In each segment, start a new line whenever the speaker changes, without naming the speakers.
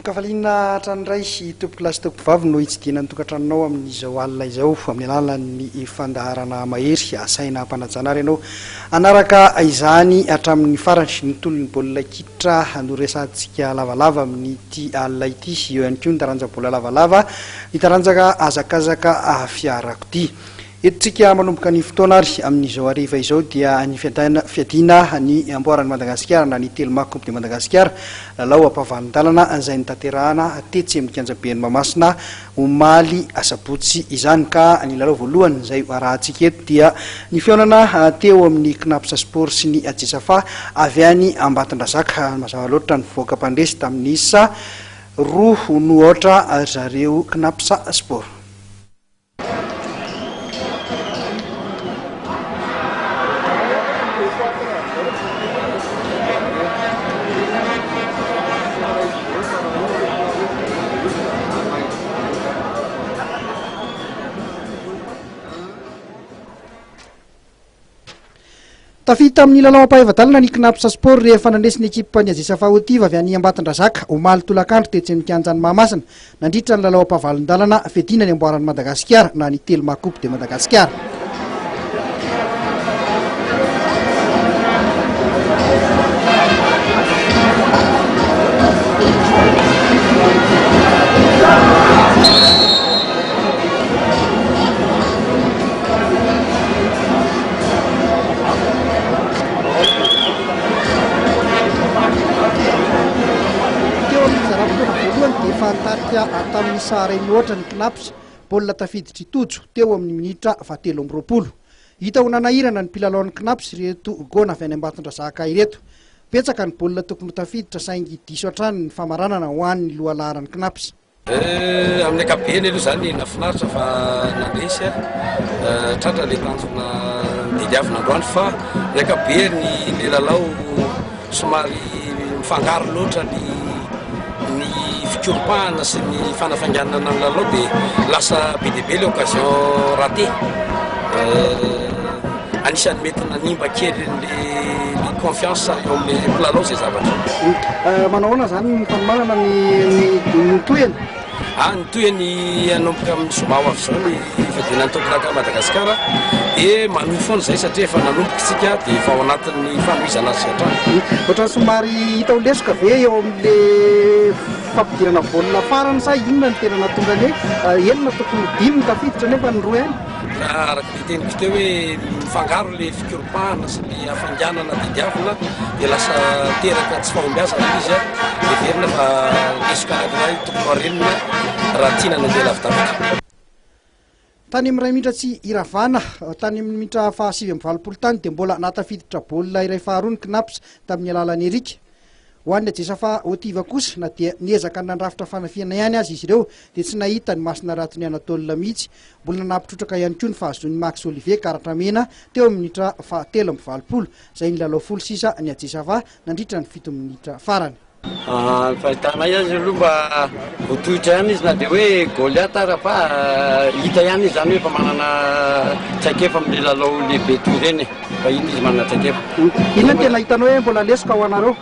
Kafalina tranray tompoko lasy tompoko vavy no hitsidina ny tokantranonao amin'izao alina izao amin'ny alalan'ny fandaharana mahery asaina mpanajana ary ianao anaraka izany hatramin'ny farany ny tolon'ny baolina kitra no resantsika lavalava amin'ity alina ity eo ihany koa ny taranja baolina lavalava ny taranjaka azakazaka fiarakodia. Etontsika manomboka ny fotoana ary amin'izao ariva izao dia ny fiadina ny amboaran'ny Madagasikara na ny Telma Coupe de Madagasikara lalao ampavanindalana izay nitanterahana tetsy amin'ny kianjaben'ny Mahamasina omaly asabotsy izany ka ny lalao voalohany izay arahantsika eto dia ny fihaonana teo amin'ny Cnaps sport sy ny Ajesafa Ambatondrazaka mazava loatra ny voaka mpandresy tamin'ny isa 2-0 zareo Cnaps sport. Tafita amin'ny lalao ampahavadalana ny Cnaps sport rehefa nandresy ny ekipa ny Ajesafa avy any Ambatondrazaka omaly tolakandro tetsy amin'ny kianjan'ny Mahamasina nandritra ny lalao ampahavadalana fiadina ny amboaran'ny Madagasikara na ny Telma Coupe de Madagasikara. Fantarika tamin'ny saharay loatra ny Cnaps baolina tafiditra itojo teo amin'ny minitra 7:20. Hita ho nanahirana ny mpilalao ny Cnaps reto gona avy any Ambatondrazaka ireto. Betsaka ny baolina tokony tafiditra saingy diso hatrany ny famaranana ho an'ny lohalaharan'ny Cnaps.
Amin'ny ankapobeny aloha zany nafinaritra fa nandresy tratra le tanjona didiavina androany fa ny ankapobeny le lalao somary mifangaro loatra ny fikoropahana sy ny fanafanganana ny lalao dia lasa be dia be le occasion raté. Anisan'ny mety nanimba kely le confiance eo amin'ny mpilalao zay zavatra.
Manahoana zany ny fanomanana ny tohany?
Ny tohany anomboka amin'ny somao avy zao ny fiadinan'ny tompolaka Madagasikara dia manohy foana zay satria efa nanomboka isika dia efa ao anatin'ny fanohizana azy hatrany.
Ohatrany somary hita ho lesoka ve eo amin'le fampidirana baolina farany sa inona ny tena natonga ny enina tokony 5 tafiditra nefa ny roa ihany?
Araka ny teniko teo hoe mifangaro le fikoropahana sy ny hafanganana didiavina dia lasa teraka tsy fahombiazana izy dia verina fa lesoka anankiray tokony harenina raha tiana nandeha lavidavitra.
Tany amin'ny ray minitra tsy iravana tany amin'ny minitra 7:20 tany dia mbola natafiditra baolina iray faharoa ny Cnaps tamin'ny alalan'ny Erika. Ho an'ny Ajesafa kosa na dia niezaka nandrafitra fanafiana ihany azy izy ireo dia tsy nahita ny masina ratony Anatolina mihitsy. Mbola nampitrotraka ihany koa ny fahazon'ny Max Olivier karatra mena teo amin'ny minitra 7:20 izay ny lalao folo sisa ny Ajesafa nandritra ny 7 minitra farany.
Fahitana izy aloha mba votohitra ihany izy na dia hoe goliata raha hita ihany izy zany hoe fa manana tsaikefa amin'ny lalao lehibe toy ireny fa iny izy manana tsaikefa.
Inona tena hitanao hoe mbola lesoka ho anareo?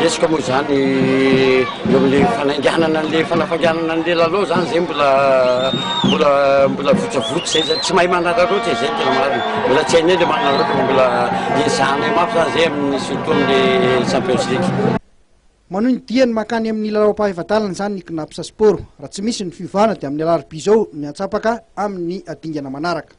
Lesoka moa zany eo amin'le fanainganana an'le fanafanganana an'le lalao zany zay mbola votsavotsy zay tsy mahay manararoatra izay tena marina. Mbola tsy hainy le manararoatra mbola ezahana mafy zany zay amin'ny surtout amin'le Champions League.
Manohy ny diany makany amin'ny lalao ampahavadalana zany ny Cnaps sport. Raha tsy misy ny fiovana dia amin'ny alarobia izao ny atsapaka amin'ny adingana manaraka.